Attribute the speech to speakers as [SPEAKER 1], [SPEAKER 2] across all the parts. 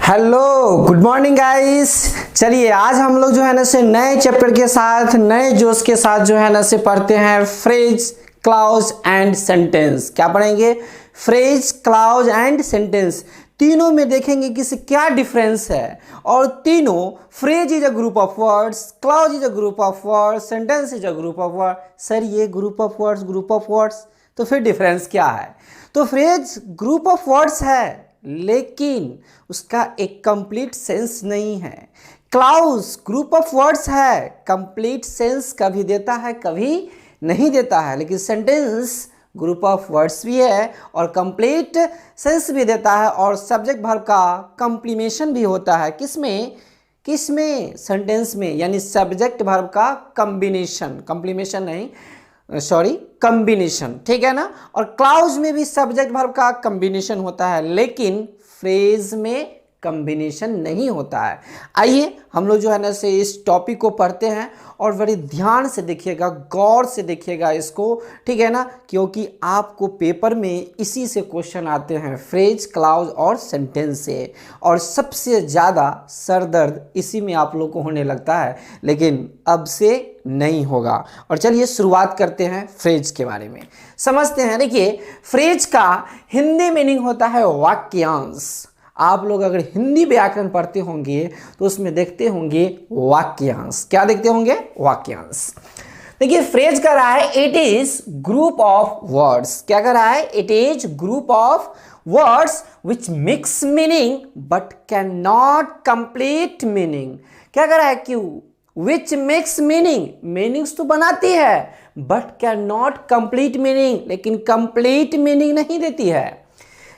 [SPEAKER 1] Hello, good morning guys. चलिए आज हम लोग जो है ना से नए चैप्टर के साथ नए जोश के साथ जो है ना से पढ़ते हैं फ्रेज, क्लॉज एंड सेंटेंस। क्या पढ़ेंगे? Phrase, clause and sentence. तीनों में देखेंगे कि से क्या डिफरेंस है, और तीनों phrase is a group of words, clause is a group of words, sentence is a group of word. Sir ये ग्रुप ऑफ वर्ड्स तो फिर डिफरेंस क्या है? तो फ्रेज ग्रुप ऑफ वर्ड्स है लेकिन उसका एक कंप्लीट सेंस नहीं है। क्लॉज ग्रुप ऑफ वर्ड्स है, कंप्लीट सेंस कभी देता है कभी नहीं देता है। लेकिन सेंटेंस ग्रुप ऑफ वर्ड्स भी है और कंप्लीट सेंस भी देता है, और सब्जेक्ट वर्ब का कंप्लीमेशन भी होता है। किसमें? सेंटेंस में, यानी सब्जेक्ट वर्ब का कॉम्बिनेशन, कंप्लीमेशन नहीं कॉम्बिनेशन, ठीक है ना। और क्लॉज में भी सब्जेक्ट वर्ब का कॉम्बिनेशन होता है, लेकिन फ्रेज में कॉम्बिनेशन नहीं होता है। आइए हम लोग जो है ना से इस टॉपिक को पढ़ते हैं, और बड़े ध्यान से देखिएगा, गौर से देखिएगा इसको, ठीक है ना, क्योंकि आपको पेपर में इसी से क्वेश्चन आते हैं, फ्रेज, क्लॉज और सेंटेंस से। और सबसे ज़्यादा सरदर्द इसी में आप लोग को होने लगता है, लेकिन अब से नहीं होगा। और चलिए शुरुआत करते हैं फ्रेज के बारे में, समझते हैं। देखिए फ्रेज का हिंदी मीनिंग होता है वाक्यांश। आप लोग अगर हिंदी व्याकरण पढ़ते होंगे तो उसमें देखते होंगे वाक्यांश। क्या देखते होंगे? वाक्यांश। देखिए फ्रेज कर रहा है it is group of words. क्या कर रहा है? It is group of words which mix meaning but can not complete meaning. क्या कर रहा है? क्यों? विच मिक्स मीनिंग, मीनिंग्स तो बनाती है but can not complete meaning, लेकिन कंप्लीट मीनिंग नहीं देती है।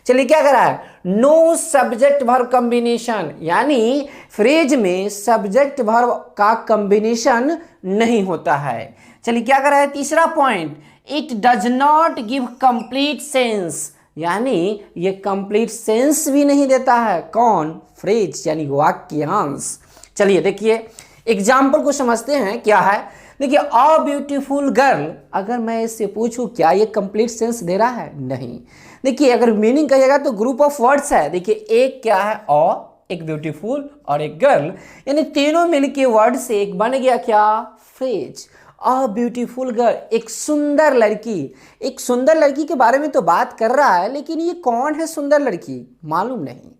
[SPEAKER 1] चलिए क्या कर रहा है? नो सब्जेक्ट वर्ब कॉम्बिनेशन, यानी फ्रेज में सब्जेक्ट वर्ब का कॉम्बिनेशन नहीं होता है। चलिए क्या कर रहा है? तीसरा point, it does not give complete sense, यानी ये कंप्लीट सेंस भी नहीं देता है। कौन? फ्रेज, यानी वाक्यांश। चलिए देखिए एग्जाम्पल को समझते हैं क्या है। देखिए अ ब्यूटीफुल गर्ल, अगर मैं इससे पूछूं क्या ये कंप्लीट सेंस दे रहा है? नहीं। देखिए अगर मीनिंग कहिएगा तो ग्रुप ऑफ वर्ड्स है। देखिए एक क्या है? अ, एक ब्यूटीफुल और एक गर्ल, यानी तीनों मिलके वर्ड से एक बन गया क्या? फ्रेज। अ ब्यूटीफुल गर्ल, एक सुंदर लड़की। एक सुंदर लड़की के बारे में तो बात कर रहा है, लेकिन ये कौन है सुंदर लड़की? मालूम नहीं।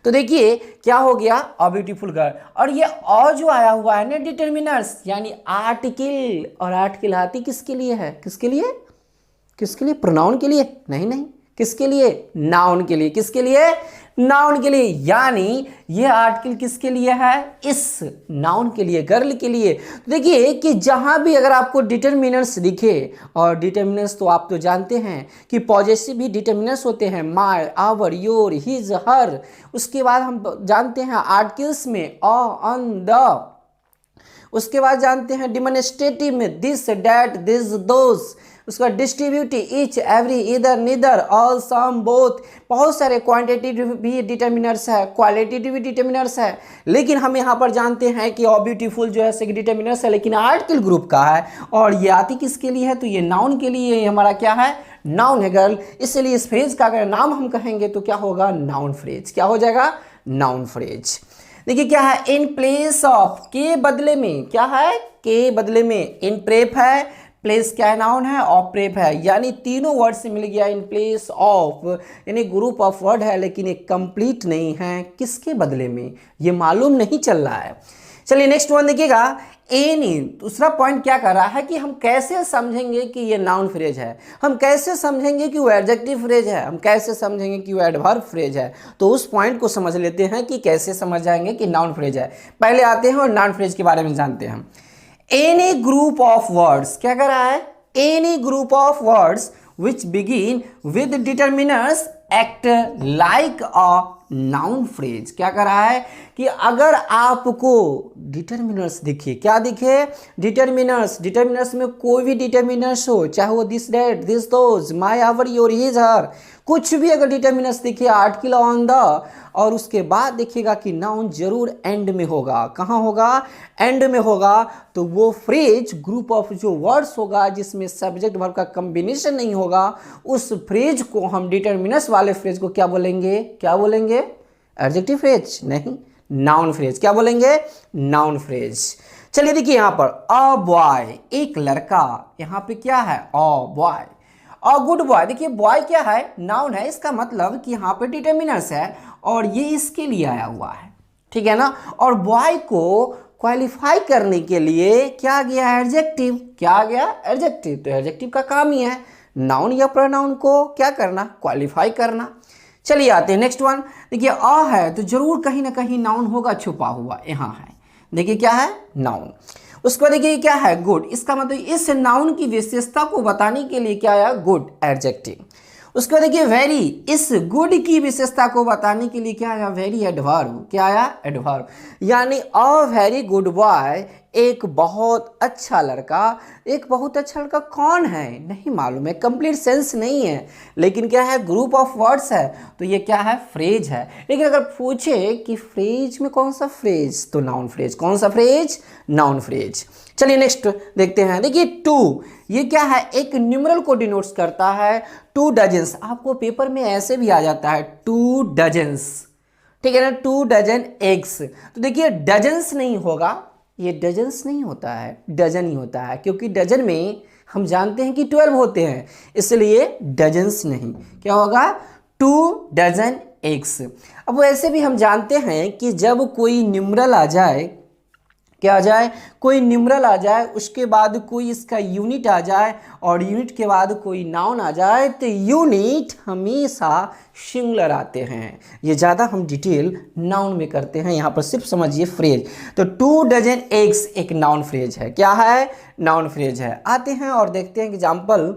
[SPEAKER 1] तो देखिए क्या हो गया? A beautiful girl. और ये अ जो आया हुआ है ना, डिटरमिनर्स, यानी आर्टिकल। और आर्टिकल आती किसके लिए है? किसके लिए? किसके लिए? प्रोनाउन के लिए? नहीं। किसके लिए? नाउन के लिए। किसके लिए? नाउन के लिए। यानी ये आर्टिकल किसके लिए है? इस नाउन के लिए, गर्ल के लिए। तो देखिए कि जहां भी अगर आपको डिटरमिनर्स दिखे, और डिटरमिनर्स तो आप तो जानते हैं कि पॉजेसिव भी डिटरमिनर्स होते हैं, माय, आवर, योर, हिज, हर। उसके बाद हम जानते हैं आर्टिकल्स में अ, अन, द। उसके बाद जानते हैं डिमॉन्स्ट्रेटिव में दिस, दैट, दिस, दोस। उसका डिस्ट्रीब्यूटिव ईच, एवरी, इधर, निदर, ऑल, सम, बोथ। बहुत सारे क्वांटिटेटिव भी डिटरमिनर्स है, क्वालिटेटिव भी डिटरमिनर्स है। लेकिन हम यहाँ पर जानते हैं कि ऑ ब्यूटीफुल जो है डिटरमिनर्स है, लेकिन आर्टिकल ग्रुप का है। और ये आती किसके लिए है? तो ये नाउन के लिए। ये हमारा क्या है? नाउन है, गर्ल। इसलिए इस फ्रेज का अगर नाम हम कहेंगे तो क्या होगा? Noun phrase. क्या हो जाएगा? Noun phrase. देखिए क्या है? इन प्लेस ऑफ, के बदले में। क्या है? के बदले में। इन प्रेप है, प्लेस क्या है? नाउन है, ऑफ प्रेप है, यानी तीनों वर्ड से मिल गया इन प्लेस ऑफ, यानी ग्रुप ऑफ वर्ड है, लेकिन एक कंप्लीट नहीं है। किसके बदले में? ये मालूम नहीं चल रहा है। चलिए नेक्स्ट वन देखिएगा। एनी, दूसरा पॉइंट क्या कर रहा है कि हम कैसे समझेंगे कि ये नाउन फ्रेज है, हम कैसे समझेंगे कि वो एडजेक्टिव फ्रेज है, हम कैसे समझेंगे कि वो एडवर्ब फ्रेज है। तो उस पॉइंट को समझ लेते हैं कि कैसे समझ जाएंगे कि नाउन फ्रेज है। पहले आते हैं और नाउन फ्रेज के बारे में जानते हैं। एनी ग्रुप ऑफ वर्ड्स, क्या कर रहा है? Any group of words which begin with determiners act like a noun phrase. क्या कर रहा है कि अगर आपको डिटरमिनर्स दिखे, क्या दिखे? डिटरमिनर्स। डिटरमिनर्स में कोई भी डिटरमिनर्स हो, चाहे वो this, that, this, those, my, our, your, his, her, कुछ भी अगर डिटर्मिनस देखिए आर्टिकल ऑन द और उसके बाद देखिएगा कि नाउन जरूर एंड में होगा। कहाँ होगा? एंड में होगा। तो वो फ्रेज ग्रुप ऑफ जो वर्ड्स होगा जिसमें सब्जेक्ट वर्ब का कॉम्बिनेशन नहीं होगा, उस फ्रेज को हम डिटर्मिनस वाले फ्रेज को क्या बोलेंगे? क्या बोलेंगे? एडजेक्टिव फ्रेज नहीं, नाउन फ्रेज। क्या बोलेंगे? Noun phrase. चलिए देखिए यहां पर अ बॉय, एक लड़का, यहां पे क्या है? A boy. A good boy, देखिए बॉय क्या है? नाउन है, इसका मतलब कि यहाँ पे डिटर्मिनस है और ये इसके लिए आया हुआ है, ठीक है ना। और बॉय को क्वालिफाई करने के लिए क्या गया? एडजेक्टिव। क्या गया? एडजेक्टिव। तो एडजेक्टिव का काम ही है नाउन या प्रोनाउन को क्या करना? क्वालिफाई करना। चलिए आते हैं नेक्स्ट वन। देखिए अ है तो जरूर कहीं ना कहीं नाउन होगा छुपा हुआ, यहाँ है, देखिए क्या है? नाउन। उसके बाद देखिए क्या है? गुड। इसका मतलब इस नाउन की विशेषता को बताने के लिए क्या आया? Good, adjective. उसके बाद देखिए वेरी, इस गुड की विशेषता को बताने के लिए क्या आया? Very, adverb. क्या आया? एडवर्ब। यानी अ वेरी गुड बॉय, एक बहुत अच्छा लड़का। एक बहुत अच्छा लड़का कौन है? नहीं मालूम है, कंप्लीट सेंस नहीं है, लेकिन क्या है? ग्रुप ऑफ वर्ड्स है, तो ये क्या है? फ्रेज है। लेकिन अगर पूछे कि फ्रेज में कौन सा फ्रेज, तो नाउन फ्रेज। कौन सा फ्रेज? Noun phrase. चलिए नेक्स्ट देखते हैं। देखिए टू, ये क्या है? एक न्यूमरल को डिनोट्स करता है। 2 डजन्स, आपको पेपर में ऐसे भी आ जाता है 2 डजन्स, ठीक है ना। 2 डजन एग्स। तो देखिए डजन्स नहीं होगा, ये डजन्स नहीं होता है, डजन ही होता है, क्योंकि डजन में हम जानते हैं कि 12 होते हैं, इसलिए डजन्स नहीं। क्या होगा? 2 डजन एग्स। अब वैसे भी हम जानते हैं कि जब कोई न्यूमरल आ जाए, क्या आ जाए? कोई न्यूमरल आ जाए, उसके बाद कोई इसका यूनिट आ जाए और यूनिट के बाद कोई नाउन आ जाए, तो यूनिट हमेशा सिंगुलर आते हैं। ये ज़्यादा हम डिटेल नाउन में करते हैं, यहाँ पर सिर्फ समझिए फ्रेज। तो 2 डजन एग्स एक नाउन फ्रेज है। क्या है? नाउन फ्रेज है। आते हैं और देखते हैं एग्जाम्पल,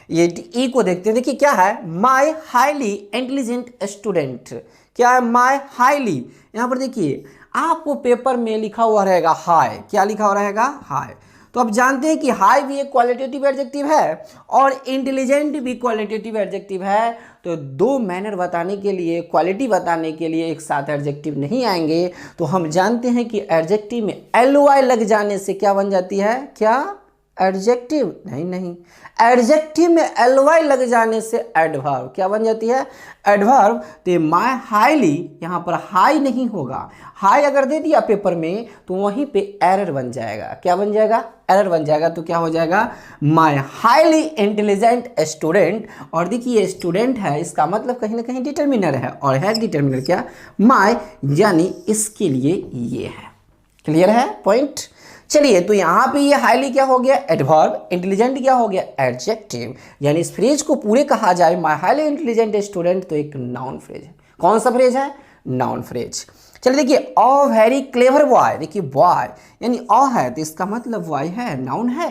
[SPEAKER 1] ये ई को देखते हैं। देखिए क्या है? माई हाईली इंटेलिजेंट स्टूडेंट। क्या है? माई हाईली। यहाँ पर देखिए आपको पेपर में लिखा हुआ रहेगा हाई। क्या लिखा हुआ रहेगा? हाई। तो आप जानते हैं कि हाई भी एक क्वालिटेटिव एडजेक्टिव है और इंटेलिजेंट भी क्वालिटेटिव एडजेक्टिव है। तो दो मैनर बताने के लिए, क्वालिटी बताने के लिए एक साथ एडजेक्टिव नहीं आएंगे। तो हम जानते हैं कि एडजेक्टिव में एल-वाई लग जाने से क्या बन जाती है? क्या? एडजेक्टिव नहीं, एडजेक्टिव में एल-वाई लग जाने से एडवर्ब। क्या बन जाती है? एडवर्ब। तो माई हाईली, यहाँ पर हाई नहीं होगा, हाई अगर दे दिया पेपर में तो वहीं पे एरर बन जाएगा। क्या बन जाएगा? एरर बन जाएगा। तो क्या हो जाएगा? माई हाईली इंटेलिजेंट स्टूडेंट। और देखिए स्टूडेंट है, इसका मतलब कहीं ना कहीं डिटर्मिनर है, और है डिटर्मिनर क्या? माई, यानी इसके लिए ये है। क्लियर है पॉइंट? चलिए तो यहाँ पे ये हाईली क्या हो गया? एडवर्ब। इंटेलिजेंट क्या हो गया? एडजेक्टिव। यानी इस फ्रेज को पूरे कहा जाए माई हाईली इंटेलिजेंट स्टूडेंट, तो एक नाउन फ्रेज है। कौन सा फ्रेज है? Noun phrase. चलिए देखिए अ वेरी क्लेवर बॉय। देखिए बॉय यानी अ है तो इसका मतलब बॉय है, नाउन है।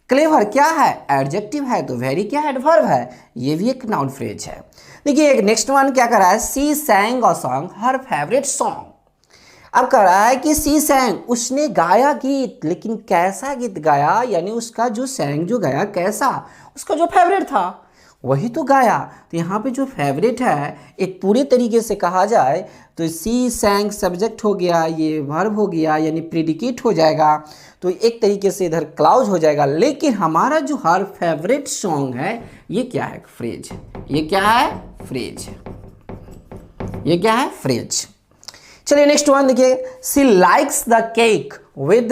[SPEAKER 1] क्लेवर क्या है? एडजेक्टिव है। तो वेरी क्या है? एडवर्ब है। ये भी एक नाउन फ्रेज है। देखिए एक नेक्स्ट वन क्या कर रहा है? She sang a song her favourite song. अब कह रहा है कि सी सैंग, उसने गाया गीत, लेकिन कैसा गीत गाया? यानी उसका जो सैंग जो गाया कैसा? उसका जो फेवरेट था वही तो गाया। तो यहाँ पे जो फेवरेट है एक पूरे तरीके से कहा जाए तो सी सैंग सब्जेक्ट हो गया, ये वर्ब हो गया, यानी प्रेडिकेट हो जाएगा। तो एक तरीके से इधर क्लाउज हो जाएगा। लेकिन हमारा जो हर फेवरेट सॉन्ग है ये क्या है? फ्रेज है। ये क्या है? फ्रेज है। ये क्या है? फ्रेज। चलिए नेक्स्ट वन देखिए, she likes the cake with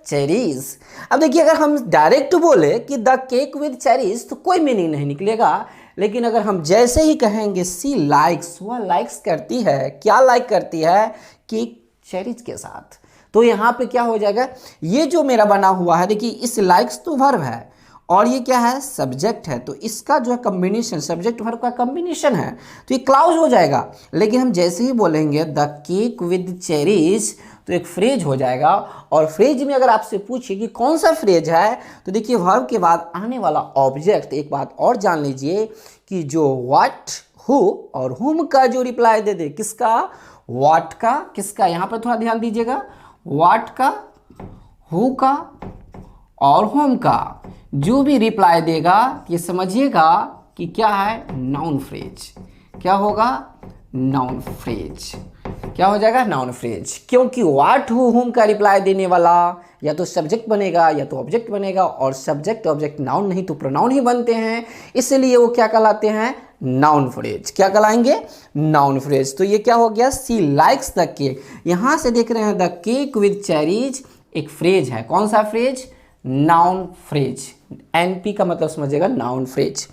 [SPEAKER 1] cherries. अब देखिए अगर हम डायरेक्ट बोले कि द केक विद चेरीज तो कोई मीनिंग नहीं निकलेगा। लेकिन अगर हम जैसे ही कहेंगे सी लाइक्स, वह लाइक्स करती है, क्या लाइक करती है? केक चेरीज के साथ। तो यहाँ पे क्या हो जाएगा? ये जो मेरा बना हुआ है देखिए, इस लाइक्स तो वर्ब है और ये क्या है? सब्जेक्ट है। तो इसका जो है कॉम्बिनेशन, सब्जेक्ट वर्ब का कॉम्बिनेशन है, तो ये क्लाउज हो जाएगा। लेकिन हम जैसे ही बोलेंगे द केक विद चेरीज तो एक फ्रेज हो जाएगा। और फ्रेज में अगर आपसे पूछे कि कौन सा फ्रेज है, तो देखिए वर्ब के बाद आने वाला ऑब्जेक्ट। एक बात और जान लीजिए कि जो व्हाट, हु और हुम का जो रिप्लाई दे दे, किसका? व्हाट का। किसका? यहाँ पर थोड़ा ध्यान दीजिएगा, व्हाट का, हु का और होम का जो भी रिप्लाई देगा, ये समझिएगा कि क्या है, नाउन फ्रेज। क्या होगा, नाउन फ्रेज। क्या हो जाएगा, नाउन फ्रेज, क्योंकि व्हाट हु हुम का रिप्लाई देने वाला या तो सब्जेक्ट बनेगा या तो ऑब्जेक्ट बनेगा, और सब्जेक्ट ऑब्जेक्ट नाउन नहीं तो प्रोनाउन ही बनते हैं, इसलिए वो क्या कहलाते हैं, नाउन फ्रेज। क्या कहलाएंगे, नाउन फ्रेज। तो ये क्या हो गया, सी लाइक्स द केक। यहां से देख रहे हैं द केक विद चेरीज, एक फ्रेज है। कौन सा फ्रेज, नाउन फ्रेज। एनपी का मतलब समझिएगा, नाउन फ्रेज।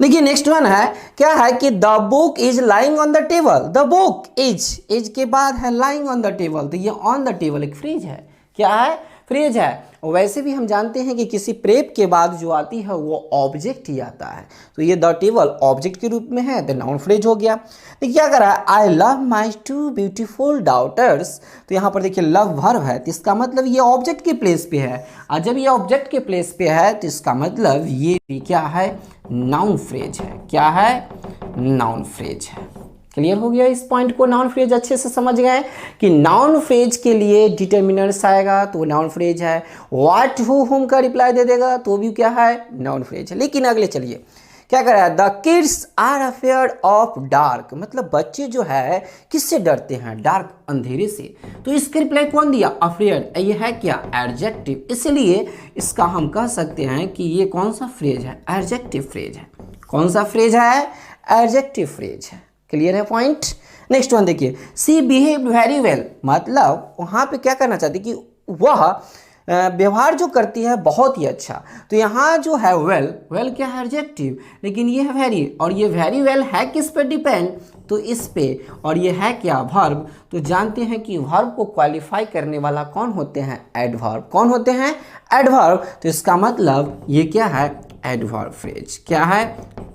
[SPEAKER 1] देखिए नेक्स्ट वन है, क्या है कि the book is lying on the table. The book is के बाद है लाइंग ऑन द टेबल, तो ये ऑन द टेबल एक फ्रेज है। क्या है, फ्रेज है। और वैसे भी हम जानते हैं कि किसी प्रेप के बाद जो आती है वो ऑब्जेक्ट ही आता है, तो ये द टेबल ऑब्जेक्ट के रूप में है, तो नाउन फ्रेज हो गया। तो क्या कर रहा है, I love my 2 beautiful daughters. तो यहाँ पर देखिए लव वर्ब है, तो इसका मतलब ये ऑब्जेक्ट के प्लेस पे है, और जब ये ऑब्जेक्ट के प्लेस पे है तो इसका मतलब ये भी क्या है, नाउन फ्रेज है। क्या है, नाउन फ्रेज है। क्लियर हो गया इस पॉइंट को, नाउन फ्रेज अच्छे से समझ गए कि नाउन फ्रेज के लिए डिटर्मिनर्स आएगा तो नाउन फ्रेज है, व्हाट हु हुम का रिप्लाई दे देगा तो भी क्या है, नाउन फ्रेज है। लेकिन अगले चलिए क्या कर रहा है, the kids are afraid of dark, मतलब बच्चे जो है किससे डरते हैं, डार्क, अंधेरे से। तो इसके रिप्लाई कौन दिया, अफेयर्ड। ये है क्या, एडजेक्टिव, इसलिए इसका हम कह सकते हैं कि ये कौन सा फ्रेज है, एडजेक्टिव फ्रेज है। कौन सा फ्रेज है, एडजेक्टिव फ्रेज है। क्लियर है पॉइंट। नेक्स्ट वन देखिए, सी बिहेव वेरी वेल, मतलब वहां पे क्या करना चाहती कि वह व्यवहार जो करती है बहुत ही अच्छा। तो यहाँ जो है वेल, वेल क्या है, एडजेक्टिव, लेकिन ये है वेरी, और ये वेरी वेल है किस पे डिपेंड, तो इस पे, और ये है क्या, वर्ब। तो जानते हैं कि वर्ब को क्वालिफाई करने वाला कौन होते हैं, एडवर्ब। कौन होते हैं, एडवर्ब। तो इसका मतलब ये क्या है, एडवर्ब फ्रेज। क्या है,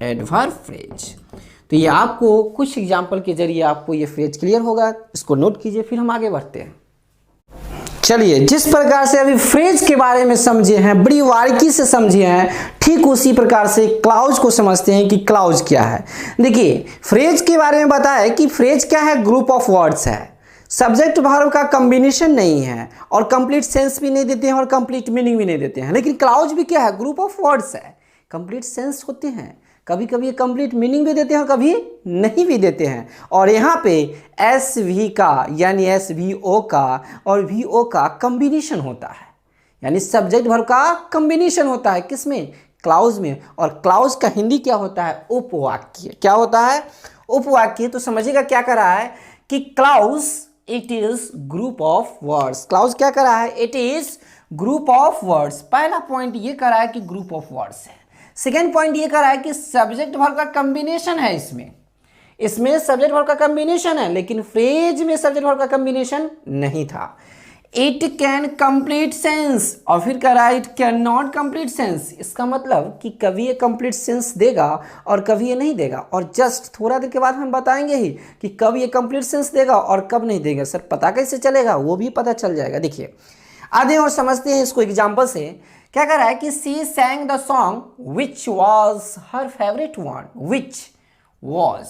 [SPEAKER 1] एडवर्ब फ्रेज। तो ये आपको कुछ एग्जाम्पल के जरिए आपको ये फ्रेज क्लियर होगा, इसको नोट कीजिए, फिर हम आगे बढ़ते हैं। चलिए, जिस प्रकार से अभी फ्रेज के बारे में समझे हैं, बड़ी बारीकी से समझे हैं, ठीक उसी प्रकार से क्लाउज को समझते हैं कि क्लाउज क्या है। देखिए फ्रेज के बारे में बताया कि फ्रेज क्या है, ग्रुप ऑफ वर्ड्स है, सब्जेक्ट वर्ब का कॉम्बिनेशन नहीं है, और कंप्लीट सेंस भी नहीं देते हैं और कंप्लीट मीनिंग भी नहीं देते हैं। लेकिन क्लाउज भी क्या है, ग्रुप ऑफ वर्ड्स है, कंप्लीट सेंस होते हैं, कभी कभी ये कंप्लीट मीनिंग भी देते हैं और कभी नहीं भी देते हैं। और यहाँ पे एस वी का यानी एस वी ओ का और वी ओ का कॉम्बिनेशन होता है, यानी सब्जेक्ट वर्ब का कॉम्बिनेशन होता है किसमें, क्लाउज में। और क्लाउज का हिंदी क्या होता है, उपवाक्य। क्या होता है, उपवाक्य। तो समझिएगा क्या कर रहा है कि clause it is group of words. Clause क्या कर रहा है, it is group of words. पहला पॉइंट ये कर रहा है कि ग्रुप ऑफ वर्ड्स है। सेकेंड पॉइंट ये कर रहा है कि सब्जेक्ट वर्ब का कॉम्बिनेशन है, इसमें सब्जेक्ट वर्ब का कॉम्बिनेशन है, लेकिन फ्रेज में सब्जेक्ट वर्ब का कॉम्बिनेशन नहीं था। इट कैन कंप्लीट सेंस, और फिर कह रहा है it can not complete sense. इसका मतलब कि कभी ये कंप्लीट सेंस देगा और कभी ये नहीं देगा, और जस्ट थोड़ा देर के बाद हम बताएंगे ही कि कब ये कंप्लीट सेंस देगा और कब नहीं देगा। सर पता कैसे चलेगा, वो भी पता चल जाएगा। देखिए आधे और समझते हैं इसको एग्जाम्पल से। क्या कर रहा है कि सी sang the song which was her favourite one. Which was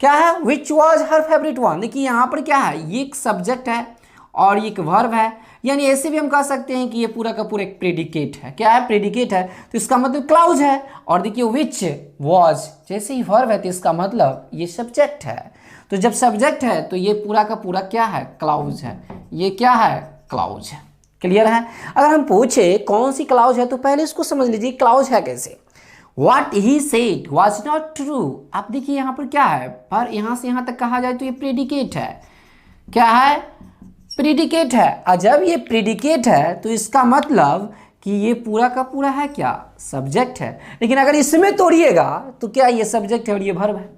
[SPEAKER 1] क्या है, which was her favourite one. देखिए यहाँ पर क्या है, ये एक सब्जेक्ट है और ये एक वर्ब है, यानी ऐसे भी हम कह सकते हैं कि ये पूरा का पूरा एक प्रेडिकेट है। क्या है, प्रेडिकेट है, तो इसका मतलब क्लाउज है। और देखिए विच वॉज जैसे ही वर्ब है तो इसका मतलब ये सब्जेक्ट है। तो जब सब्जेक्ट है तो ये पूरा का पूरा क्या है, क्लाउज है। ये क्या है, क्लाउज है। क्लियर है। अगर हम पूछे कौन सी क्लाउज है तो पहले इसको समझ लीजिए क्लाउज है कैसे। What he said was not true। आप देखिए यहाँ पर क्या है, पर यहाँ से यहाँ तक कहा जाए तो ये प्रेडिकेट है। क्या है, प्रेडिकेट है। और जब ये प्रेडिकेट है तो इसका मतलब कि ये पूरा का पूरा है क्या, सब्जेक्ट है। लेकिन अगर इसमें तोड़िएगा तो क्या ये सब्जेक्ट है और ये वर्ब है।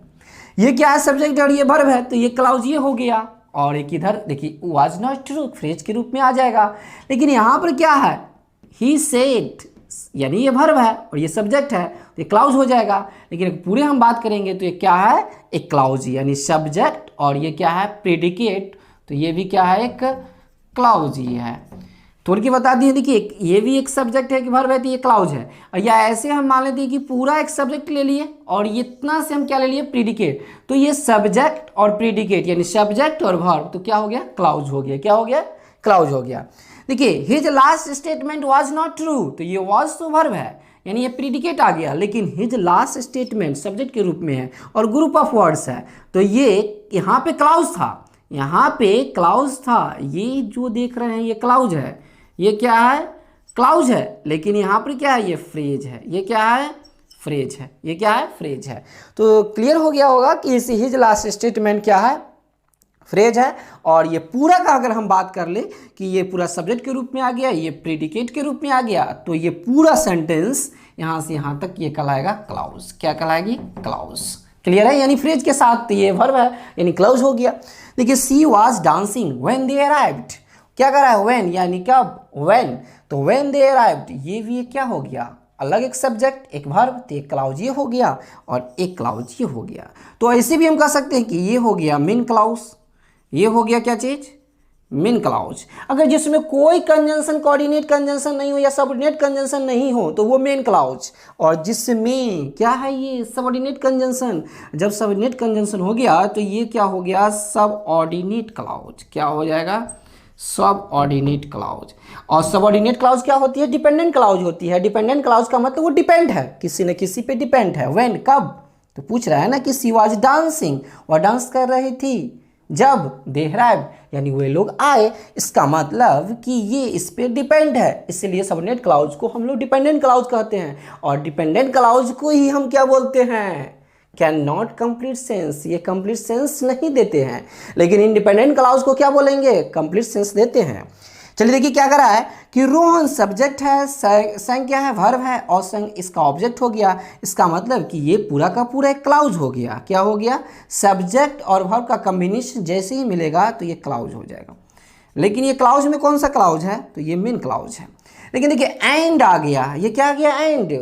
[SPEAKER 1] ये क्या है, सब्जेक्ट है और ये वर्ब है, तो ये क्लाउज ये हो गया। और एक इधर देखिए वाज नॉट ट्रू फ्रेज के रूप में आ जाएगा। लेकिन यहाँ पर क्या है, ही सेड यानी ये वर्ब है और ये सब्जेक्ट है, तो ये क्लाउज हो जाएगा। लेकिन पूरे हम बात करेंगे तो ये क्या है, एक क्लाउज यानी सब्जेक्ट, और ये क्या है, प्रेडिकेट, तो ये भी क्या है, एक क्लाउज ही है। थोड़ी की बता दिए, देखिए ये भी एक सब्जेक्ट है कि वर्ब है, तो ये क्लाउज है। और या ऐसे हम मान लेते हैं कि पूरा एक सब्जेक्ट ले लिए और ये इतना से हम क्या ले लिए, प्रेडिकेट, तो ये सब्जेक्ट और प्रेडिकेट यानी सब्जेक्ट और वर्ब, तो क्या हो गया, क्लाउज हो गया। क्या हो गया, क्लाउज हो गया। देखिए his last statement was not true, तो ये वाज तो वर्ब है, यानी ये प्रीडिकेट आ गया, लेकिन हिज लास्ट स्टेटमेंट सब्जेक्ट के रूप में है और ग्रुप ऑफ वर्ड्स है, तो ये यहाँ पे क्लाउज था, यहाँ पे क्लाउज था, ये जो देख रहे हैं ये क्लाउज है, ये क्या है, क्लाउज है, लेकिन यहाँ पर क्या है, ये फ्रेज है, ये क्या है, फ्रेज है, ये क्या है, फ्रेज है। तो क्लियर हो गया होगा कि इस हिज लास्ट स्टेटमेंट क्या है, फ्रेज है। और ये पूरा का अगर हम बात कर ले कि ये पूरा सब्जेक्ट के रूप में आ गया, ये प्रेडिकेट के रूप में आ गया, तो ये पूरा सेंटेंस यहाँ से यहाँ तक ये कहलाएगा क्लाउज। क्या कहलाएगी, क्लाउज। क्लियर है, यानी फ्रेज के साथ ये वर्ब है, यानी क्लाउज हो गया। देखिए she was dancing when they arrived, क्या कर रहा है, व्हेन यानी कब, व्हेन, तो व्हेन दे अराइव्ड ये भी क्या हो गया, अलग एक सब्जेक्ट एक वर्ब, तो एक क्लाउज ये हो गया और एक क्लाउज ये हो गया। तो ऐसे भी हम कह सकते हैं कि ये हो गया मेन क्लाउज, ये हो गया क्या चीज, मेन क्लाउज। अगर जिसमें कोई कंजंक्शन, कोऑर्डिनेट कंजंक्शन नहीं हो या सबऑर्डिनेट कंजंक्शन नहीं हो तो वो मेन क्लाउज, और जिसमें क्या है ये सबऑर्डिनेट कंजंक्शन, जब सबऑर्डिनेट कंजंक्शन हो गया तो ये क्या हो गया, सबऑर्डिनेट क्लाउज। क्या हो जाएगा, सबऑर्डिनेट क्लाउज। और सबऑर्डिनेट क्लाउज क्या होती है, डिपेंडेंट क्लाउज होती है। डिपेंडेंट क्लाउज का मतलब वो डिपेंड है, किसी न किसी पे डिपेंड है। व्हेन कब, तो पूछ रहा है ना कि सी वाज डांसिंग, वह डांस कर रही थी जब, दे अराइव्ड यानी वे लोग आए, इसका मतलब कि ये इस पे डिपेंड है, इसलिए सबऑर्डिनेट क्लाउज को हम लोग डिपेंडेंट क्लाउज कहते हैं। और डिपेंडेंट क्लाउज को ही हम क्या बोलते हैं, कैन नॉट कंप्लीट सेंस, ये कंप्लीट सेंस नहीं देते हैं, लेकिन इंडिपेंडेंट क्लाउज को क्या बोलेंगे, कंप्लीट सेंस देते हैं। चलिए देखिए क्या करा है कि रोहन सब्जेक्ट है, संग क्या है, वर्ब है, और संग इसका ऑब्जेक्ट हो गया। इसका मतलब कि ये पूरा का पूरा एक क्लाउज हो गया। क्या हो गया, सब्जेक्ट और वर्ब का कॉम्बिनेशन जैसे ही मिलेगा तो ये क्लाउज हो जाएगा। लेकिन ये क्लाउज में कौन सा क्लाउज है, तो ये मेन क्लाउज है। लेकिन देखिए एंड आ गया, ये क्या आ गया, एंड।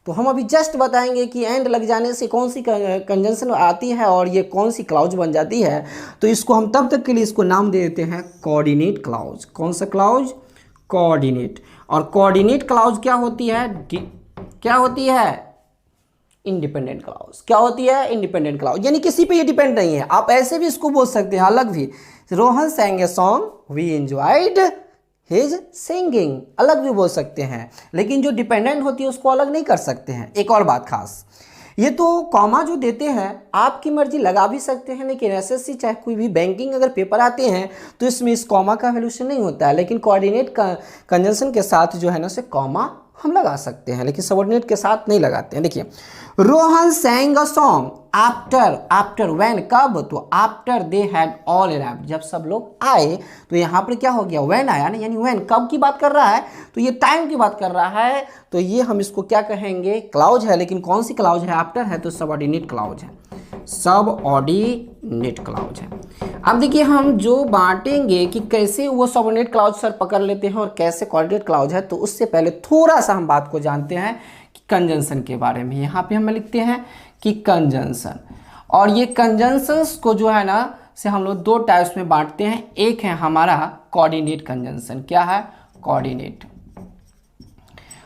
[SPEAKER 1] तो हम अभी जस्ट बताएंगे कि एंड लग जाने से कौन सी कंजंक्शन आती है और ये कौन सी क्लाउज बन जाती है। तो इसको हम तब तक के लिए इसको नाम दे देते हैं कोऑर्डिनेट क्लाउज। कौन सा क्लाउज, कोऑर्डिनेट। और कोऑर्डिनेट क्लाउज क्या होती है, क्या होती है, इंडिपेंडेंट क्लाउज। क्या होती है, इंडिपेंडेंट क्लाउज, यानी किसी पे ये डिपेंड नहीं है। आप ऐसे भी इसको बोल सकते हैं अलग भी, Rohan sang a song, we enjoyed his singing, अलग भी बोल सकते हैं, लेकिन जो डिपेंडेंट होती है उसको अलग नहीं कर सकते हैं। एक और बात खास, ये तो कॉमा जो देते हैं आपकी मर्जी लगा भी सकते हैं, लेकिन एसएससी चाहे कोई भी बैंकिंग अगर पेपर आते हैं तो इसमें इस कॉमा का वैल्यूशन नहीं होता है, लेकिन कोऑर्डिनेट कंजंक्शन के साथ जो है ना से कॉमा हम लगा सकते हैं, लेकिन सबऑर्डिनेट के साथ नहीं लगाते हैं। देखिए Rohan sang a song after when, कब, तो after they had all arrived, जब सब लोग आए। तो यहाँ पर क्या हो गया, व्हेन आया ना, यानी व्हेन कब की बात कर रहा है, तो ये टाइम की बात कर रहा है, तो ये हम इसको क्या कहेंगे, क्लाउज है। लेकिन कौन सी क्लाउज है, आफ्टर है तो सबऑर्डिनेट क्लाउज है, सबऑर्डिनेट क्लाउज है। अब देखिए हम जो बांटेंगे कि कैसे वो सबऑर्डिनेट क्लाउज सर पकड़ लेते हैं और कैसे कोऑर्डिनेट क्लाउज है, तो उससे पहले थोड़ा सा हम बात को जानते हैं कि कंजंक्शन के बारे में। यहाँ पे हम लिखते हैं कि कंजंक्शन, और ये कंजंक्शंस को जो है ना से हम लोग दो टाइप्स में बांटते हैं। एक है हमारा कोऑर्डिनेट कंजंक्शन, क्या है, कोऑर्डिनेट।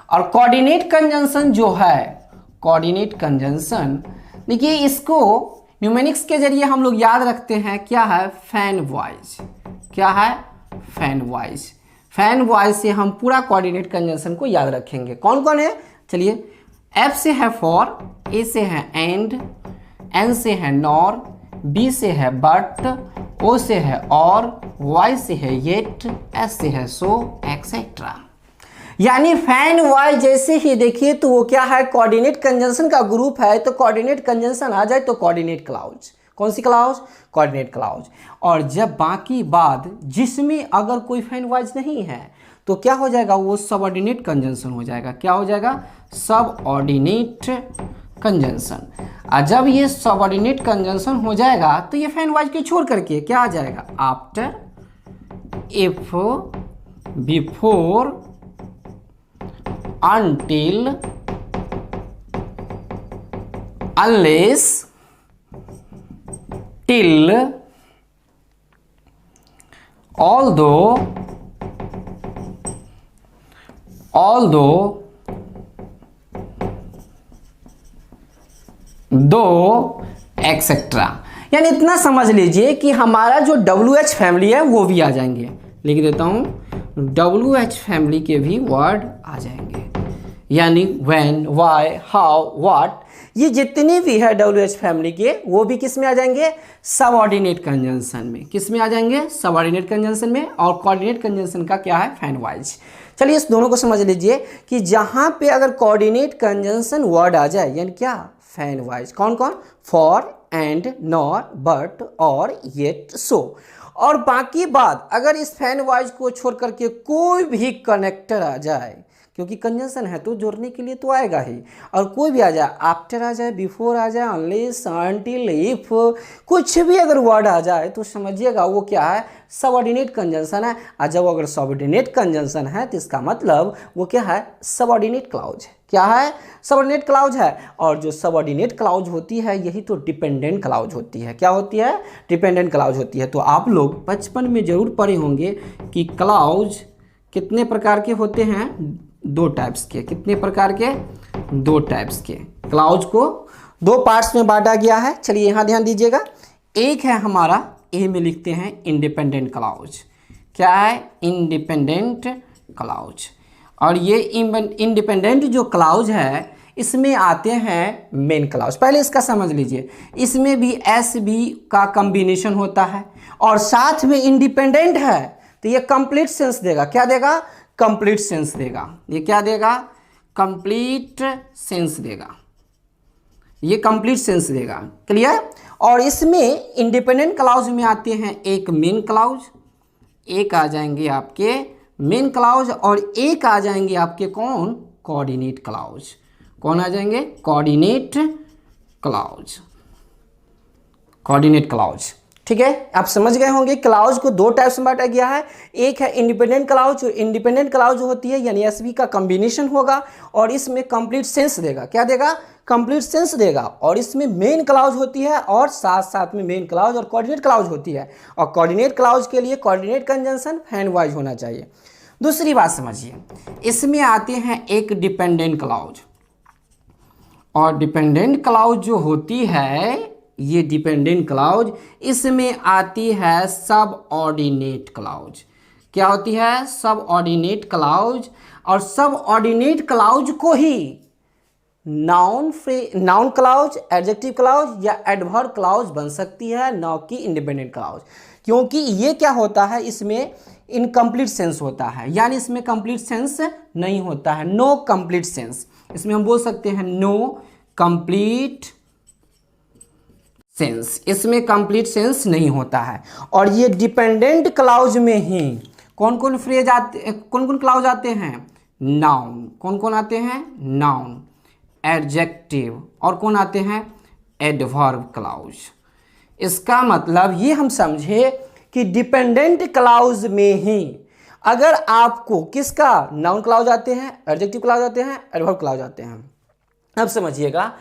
[SPEAKER 1] और कोऑर्डिनेट कंजंक्शन जो है, कोऑर्डिनेट कंजंक्शन देखिए इसको न्यूमेरिक्स के जरिए हम लोग याद रखते हैं, क्या है, फैन वॉइस। क्या है, फैन वॉइस। फैन वॉइस से हम पूरा कोऑर्डिनेट कंजंक्शन को याद रखेंगे। कौन कौन है, चलिए, एफ से है फॉर, ए से है एंड, एन से है नॉर, बी से है बट, ओ से है और, वाई से है येट, एस से है सो, एक्सेट्रा। यानी फैन वाई जैसे ही देखिए तो वो क्या है, कोऑर्डिनेट कंजंक्शन का ग्रुप है। तो कोऑर्डिनेट कंजंक्शन आ जाए तो कोऑर्डिनेट क्लाउज। कौन सी क्लाउज, कोऑर्डिनेट क्लाउज। और जब बाकी बात जिसमें अगर कोई फैन वाइज नहीं है तो क्या हो जाएगा, वो सबऑर्डिनेट कंजंक्शन हो जाएगा। क्या हो जाएगा, सबऑर्डिनेट कंजंक्शन। और जब ये सबऑर्डिनेट कंजंक्शन हो जाएगा तो ये फैन वाइज को छोड़ करके क्या आ जाएगा, after, if, before, until, unless, till, although, though, etcetera. यानी इतना समझ लीजिए कि हमारा जो WH फैमिली है वो भी आ जाएंगे। लिख देता हूं, WH फैमिली के भी वर्ड आ जाएंगे। यानी व्हेन, व्हाई, हाउ, व्हाट, ये जितने भी है WH फैमिली के वो भी किस में आ जाएंगे, सबऑर्डिनेट कंजंक्शन में। किस में आ जाएंगे, सबऑर्डिनेट कंजंक्शन में। और कोऑर्डिनेट कंजंक्शन का क्या है, फैन वाइज। चलिए इस दोनों को समझ लीजिए कि जहां पे अगर कोऑर्डिनेट कंजंक्शन वर्ड आ जाए यानी क्या, फैन वाइज। कौन कौन, फॉर, एंड, नॉर, बट, और, येट, सो। और बाकी बात अगर इस फैन वाइज को छोड़ करके कोई भी कनेक्टर आ जाए, क्योंकि कंजंक्शन है तो जोड़ने के लिए तो आएगा ही, और कोई भी आ जाए, आफ्टर आ जाए, बिफोर आ जाए, अनलेस, अनटिल, इफ, कुछ भी अगर वर्ड आ जाए तो समझिएगा वो क्या है, सबऑर्डिनेट कंजंक्शन है। और जब अगर सबऑर्डिनेट कंजंक्शन है तो इसका मतलब वो क्या है, सबऑर्डिनेट क्लॉज है। क्या है, सबऑर्डिनेट क्लॉज है। और जो सबऑर्डिनेट क्लॉज होती है यही तो डिपेंडेंट क्लॉज होती है। क्या होती है, डिपेंडेंट क्लॉज होती है। तो आप लोग बचपन में जरूर पढ़े होंगे कि क्लॉज कितने प्रकार के होते हैं, 2 टाइप्स के। कितने प्रकार के, 2 टाइप्स के। क्लॉज को 2 पार्ट्स में बांटा गया है। चलिए यहाँ ध्यान दीजिएगा। एक है हमारा, ए में लिखते हैं इंडिपेंडेंट क्लॉज। क्या है, इंडिपेंडेंट क्लॉज। और ये इंडिपेंडेंट जो क्लॉज है इसमें आते हैं मेन क्लॉज। पहले इसका समझ लीजिए, इसमें भी एस बी का कॉम्बिनेशन होता है और साथ में इंडिपेंडेंट है तो ये कंप्लीट सेंस देगा। क्या देगा, कंप्लीट सेंस देगा। ये क्या देगा, कंप्लीट सेंस देगा। ये कंप्लीट सेंस देगा। क्लियर। और इसमें इंडिपेंडेंट क्लॉज में आते हैं एक मेन क्लॉज, एक आ जाएंगे आपके मेन क्लॉज, और एक आ जाएंगे आपके कौन, कोऑर्डिनेट क्लॉज। कौन आ जाएंगे, कोऑर्डिनेट क्लॉज। कोऑर्डिनेट क्लॉज, ठीक है। आप समझ गए होंगे क्लॉज को 2 टाइप्स में बांटा गया है। एक है इंडिपेंडेंट क्लॉज। इंडिपेंडेंट क्लॉज जो होती है यानी एसवी का कॉम्बिनेशन होगा और इसमें कंप्लीट सेंस देगा। क्या देगा, कंप्लीट सेंस देगा। और इसमें मेन क्लॉज होती है और साथ साथ में मेन क्लॉज और कोऑर्डिनेट क्लॉज होती है। और कोऑर्डिनेट क्लॉज के लिए कोऑर्डिनेट कंजंक्शन फैन वाइज होना चाहिए। दूसरी बात समझिए, इसमें आते हैं एक डिपेंडेंट क्लॉज। और डिपेंडेंट क्लॉज जो होती है, ये डिपेंडेंट क्लॉज, इसमें आती है सब ऑर्डिनेट क्लॉज। क्या होती है, सब ऑर्डिनेट क्लॉज। और सब ऑर्डिनेट क्लॉज को ही नाउन क्लॉज, एडजेक्टिव क्लॉज या एडवर्ब क्लॉज बन सकती है, न कि इंडिपेंडेंट क्लॉज। क्योंकि ये क्या होता है, इसमें इनकम्प्लीट सेंस होता है, यानी इसमें कंप्लीट सेंस नहीं होता है, नो कंप्लीट सेंस। इसमें हम बोल सकते हैं नो कंप्लीट सेंस। इसमें कंप्लीट सेंस नहीं होता है। और ये डिपेंडेंट क्लॉज में ही कौन कौन फ्रेज आते, कौन कौन क्लॉज आते हैं, नाउन। कौन कौन आते हैं, नाउन, एडजेक्टिव, और कौन आते हैं, एडवर्ब क्लॉज। इसका मतलब ये हम समझे कि डिपेंडेंट क्लॉज में ही अगर आपको किसका, नाउन क्लॉज आते हैं, एडजेक्टिव क्लॉज आते हैं, एडवर्ब क्लॉज आते हैं। अब समझिएगा,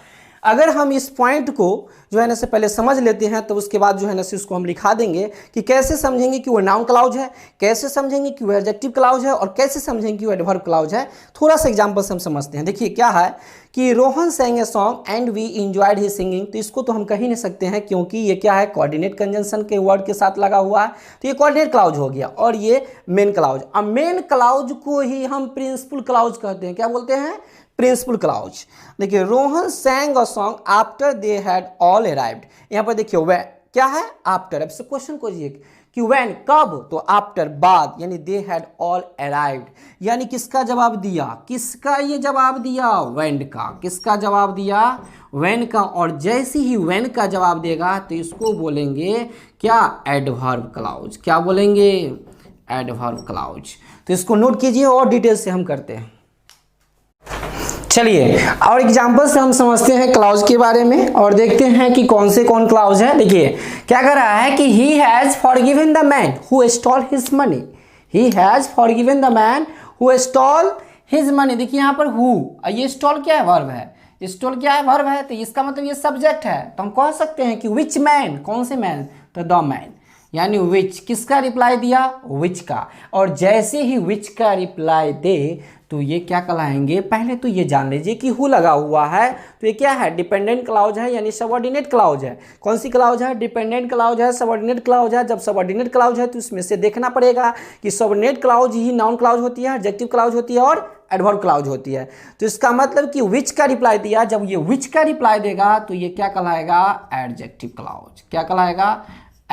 [SPEAKER 1] अगर हम इस पॉइंट को जो है ना से पहले समझ लेते हैं तो उसके बाद जो है ना से उसको हम लिखा देंगे कि कैसे समझेंगे कि वो नाउन क्लॉज है, कैसे समझेंगे कि वो एडजेक्टिव क्लॉज है, और कैसे समझेंगे कि वो एडवर्ब क्लॉज है। थोड़ा सा एग्जांपल से हम समझते हैं। देखिए क्या है कि Rohan sang a song and we enjoyed his singing. तो इसको तो हम कह ही नहीं सकते हैं क्योंकि ये क्या है, कोऑर्डिनेट कंजंक्शन के वर्ड के साथ लगा हुआ है, तो ये कोऑर्डिनेट क्लॉज हो गया। और ये मेन क्लॉज। अब मेन क्लॉज को ही हम प्रिंसिपल क्लॉज कहते हैं। क्या बोलते हैं, प्रिंसिपल क्लॉज। देखिए Rohan sang a song after they had all arrived। यहाँ पर देखिए वह क्या है, आफ्टर। अब से क्वेश्चन खोजिए कि when, कब, तो आफ्टर, बाद, यानी they had all arrived, यानी किसका जवाब दिया, किसका ये जवाब दिया, when का। किसका जवाब दिया, when का। और जैसे ही when का जवाब देगा तो इसको बोलेंगे क्या, एडवर्ब क्लॉज। क्या बोलेंगे, एडवर्ब क्लॉज। तो इसको नोट कीजिए और डिटेल से हम करते हैं। चलिए और एग्जाम्पल से हम समझते हैं क्लॉज के बारे में और देखते हैं कि कौन से कौन क्लॉज है। देखिए क्या कर रहा है कि he has forgiven the man who stole his money। he has forgiven the man who stole his money। देखिए यहाँ पर who, ये stole क्या है, वर्ब है। stole क्या है, वर्ब है, तो इसका मतलब ये सब्जेक्ट है। तो हम कह सकते हैं कि which man, कौन से मैन, तो the man, यानी which किसका रिप्लाई दिया, which का। और जैसे ही which का रिप्लाई दे तो ये क्या कहलाएंगे, पहले तो ये जान लीजिए कि हु लगा हुआ है तो ये क्या है, डिपेंडेंट क्लॉज है, यानी सबऑर्डिनेट क्लॉज है। कौन सी क्लॉज है, डिपेंडेंट क्लॉज है, सबऑर्डिनेट क्लॉज है। जब सबऑर्डिनेट क्लॉज है तो इसमें से देखना पड़ेगा कि सबऑर्डिनेट क्लॉज ही नाउन क्लॉज होती है, एडजेक्टिव क्लॉज होती है और एडवर्ब क्लाउज होती है। तो इसका मतलब कि विच का रिप्लाई दिया, जब ये विच का रिप्लाई देगा तो ये क्या कहलाएगा, एडजेक्टिव क्लाउज। क्या कहलाएगा,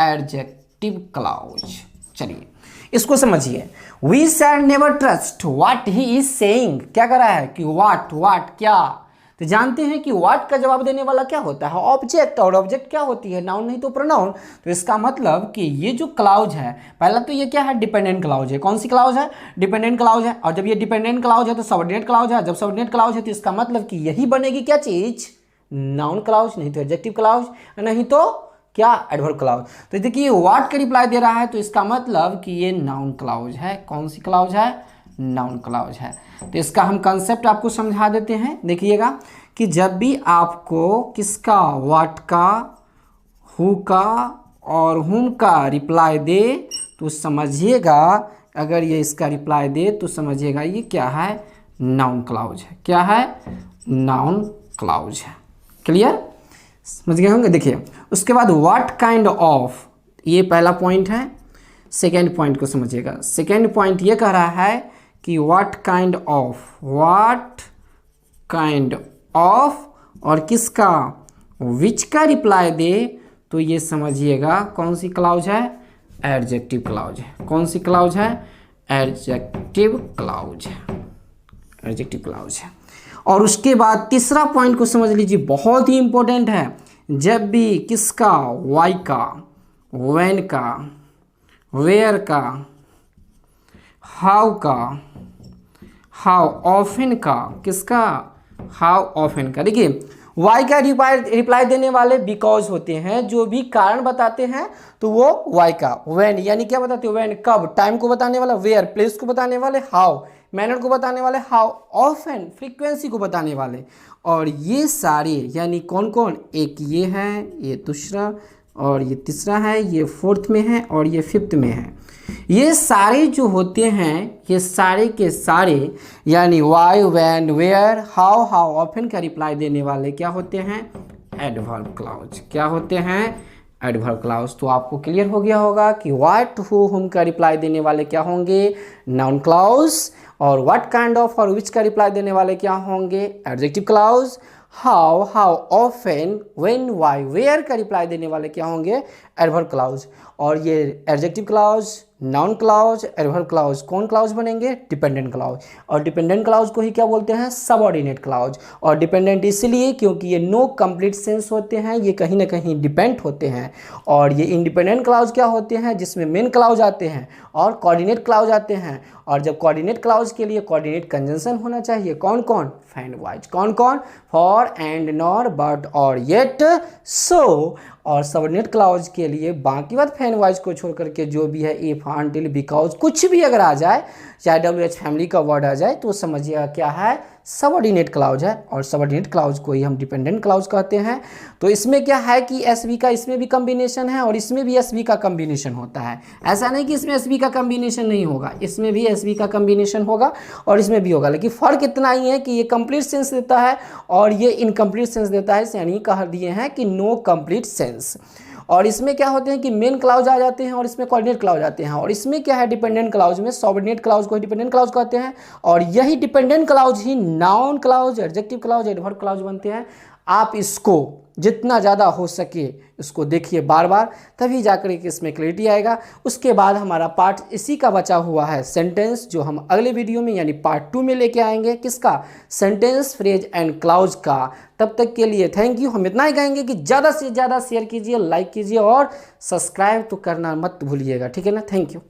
[SPEAKER 1] एडजेक्टिव क्लाउज। चलिए इसको समझिए, we shall never trust what he is saying. क्या कर रहा है कि व्हाट क्या, तो जानते हैं कि व्हाट का जवाब देने वाला क्या होता है, ऑब्जेक्ट, और ऑब्जेक्ट क्या होती है, नाउन नहीं तो प्रोनाउन। तो इसका मतलब कि ये जो क्लाउज है, पहला तो ये क्या है, डिपेंडेंट क्लाउज है। कौन सी क्लाउज है, डिपेंडेंट क्लाउज है। और जब ये डिपेंडेंट क्लाउज है तो सबऑर्डिनेट क्लाउज है। जब सबऑर्डिनेट क्लाउज है तो इसका मतलब कि यही बनेगी क्या चीज, नाउन क्लाउज, नहीं तो एडजेक्टिव क्लाउज, नहीं तो क्या, एडवर्ब क्लाउज। तो देखिए व्हाट का रिप्लाई दे रहा है तो इसका मतलब कि ये नाउन क्लाउज है। कौन सी क्लाउज है, नाउन क्लाउज है। तो इसका हम कंसेप्ट आपको समझा देते हैं। देखिएगा कि जब भी आपको किसका, व्हाट का, हु का और हुम का रिप्लाई दे तो समझिएगा, अगर ये इसका रिप्लाई दे तो समझिएगा ये क्या है, नाउन क्लाउज है। क्या है, नाउन क्लाउज है। क्लियर, समझ गए होंगे। देखिए उसके बाद व्हाट काइंड ऑफ, ये पहला पॉइंट है। सेकेंड पॉइंट को समझिएगा। सेकेंड पॉइंट ये कह रहा है कि व्हाट काइंड ऑफ और किसका, विच का रिप्लाई दे तो ये समझिएगा कौन सी क्लाउज है, एडजेक्टिव क्लाउज है। कौन सी क्लाउज है, एडजेक्टिव क्लाउज है। एडजेक्टिव क्लाउज है। और उसके बाद तीसरा पॉइंट को समझ लीजिए, बहुत ही इंपॉर्टेंट है। जब भी किसका, वाई का, व्हेन का, वेयर का, हाउ का, हाउ ऑफन का, किसका, हाउ ऑफन का। देखिए वाई का रिप्लाई देने वाले बिकॉज होते हैं, जो भी कारण बताते हैं तो वो वाई का। व्हेन यानी क्या बताते हैं, व्हेन कब, टाइम को बताने वाला, वेयर प्लेस को बताने वाले, हाउ मैनर को बताने वाले, हाउ ऑफन फ्रीक्वेंसी को बताने वाले। और ये सारे यानी कौन कौन, एक ये है, ये दूसरा, और ये तीसरा है, ये फोर्थ में है, और ये फिफ्थ में है। ये सारे जो होते हैं, ये सारे के सारे यानी why, when, where, how often का रिप्लाई देने वाले क्या होते हैं, एडवर्ब क्लाउज। क्या होते हैं, एडवर्ब क्लाउज। तो आपको क्लियर हो गया होगा कि व्हाट, हु, हुम का रिप्लाई देने वाले क्या होंगे, नाउन क्लाउज। और व्हाट काइंड ऑफ और विच का रिप्लाई देने वाले क्या होंगे, adjective clause. How often, when, why, where का रिप्लाई देने वाले क्या होंगे, एडवर्ब क्लाउज। और ये adjective clause, noun clause, adverb clause कौन क्लाउज बनेंगे, डिपेंडेंट क्लाउज। और डिपेंडेंट क्लाउज को ही क्या बोलते हैं, सबऑर्डिनेट क्लाउज। और डिपेंडेंट इसलिए क्योंकि ये नो कंप्लीट सेंस होते हैं, ये कहीं ना कहीं डिपेंड होते हैं। और ये इंडिपेंडेंट क्लाउज क्या होते हैं, जिसमें मेन क्लाउज आते हैं और कोऑर्डिनेट क्लाउज आते हैं। और जब कोऑर्डिनेट क्लाउज के लिए कोऑर्डिनेट कंजंक्शन होना चाहिए, कौन कौन, फैंड वाइज, कौन कौन, फॉर, एंड, नॉर, बट, और, येट, सो। और सबऑर्डिनेट क्लाउज के लिए बाकी बात फैन वाइज को छोड़ करके जो भी है, इफ, अनटिल, बिकॉज, कुछ भी अगर आ जाए, चाहे WH फैमिली का वर्ड आ जाए तो समझिएगा क्या है, सबऑर्डिनेट क्लाउज है। और सबऑर्डिनेट क्लाउज को ही हम डिपेंडेंट क्लाउज कहते हैं। तो इसमें क्या है कि SV का इसमें भी कम्बिनेशन है और इसमें भी SV का कम्बिनेशन होता है। ऐसा नहीं कि इसमें SV का कम्बिनेशन नहीं होगा, इसमें भी SV का कम्बिनेशन होगा और इसमें भी होगा। लेकिन फ़र्क इतना ही है कि ये कंप्लीट सेंस देता है और ये इनकम्प्लीट सेंस देता है, यानी कह दिए हैं कि नो कंप्लीट सेंस। और इसमें क्या होते हैं कि मेन क्लाउज आ जाते हैं और इसमें कोऑर्डिनेट क्लाउज आते हैं। और इसमें क्या है, डिपेंडेंट क्लाउज में सबऑर्डिनेट क्लाउज को डिपेंडेंट क्लाउज कहते हैं। और यही डिपेंडेंट क्लाउज ही noun clause, adjective clause, adverb clause बनते हैं। आप इसको जितना ज़्यादा हो सके इसको देखिए बार बार, तभी जाकर के इसमें क्लैरिटी आएगा। उसके बाद हमारा पार्ट इसी का बचा हुआ है सेंटेंस, जो हम अगले वीडियो में यानी पार्ट 2 में लेके आएंगे। किसका, सेंटेंस, फ्रेज एंड क्लाउज का। तब तक के लिए थैंक यू। हम इतना ही कहेंगे कि ज़्यादा से ज़्यादा शेयर कीजिए, लाइक कीजिए और सब्सक्राइब तो करना मत भूलिएगा, ठीक है ना। Thank you.